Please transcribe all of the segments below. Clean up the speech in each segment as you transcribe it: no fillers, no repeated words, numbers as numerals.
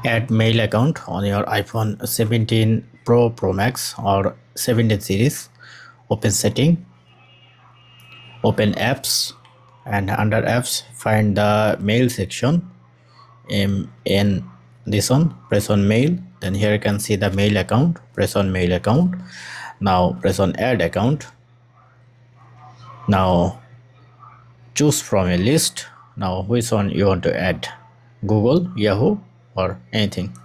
Add mail account on your iPhone 17 Pro Max or 17 series. Open setting, open apps, and under apps find the mail section. In this one, press on mail. Then here you can see the mail account. Press on mail account. Now press on add account. Now choose from a list. Now which one you want to add, Google, Yahoo, or anything.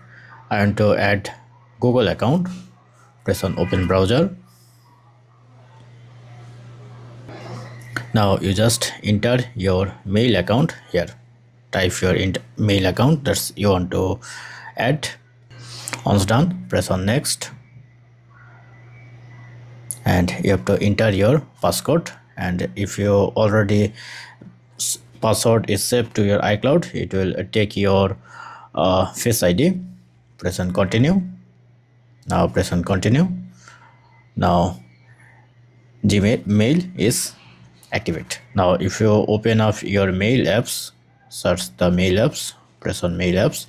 I want to add Google account. Press on open browser. Now you just enter your mail account here. Type your mail account that's you want to add. Once done, press on next, and you have to enter your passcode. And if you already password is saved to your iCloud, it will take your Face ID. Press on continue. Now press on continue. Now Gmail mail is activate. Now if you open up your mail apps, search the mail apps, press on mail apps.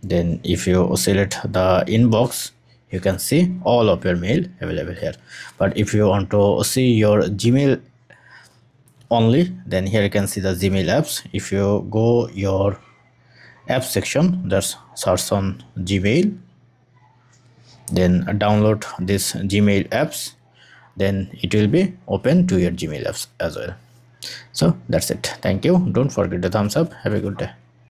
Then if you select the inbox, you can see all of your mail available here. But if you want to see your Gmail only, then here you can see the Gmail apps. If you go your app section, that's search on Gmail, then download this Gmail apps, then it will be open to your Gmail apps as well. So that's it. Thank you. Don't forget the thumbs up. Have a good day.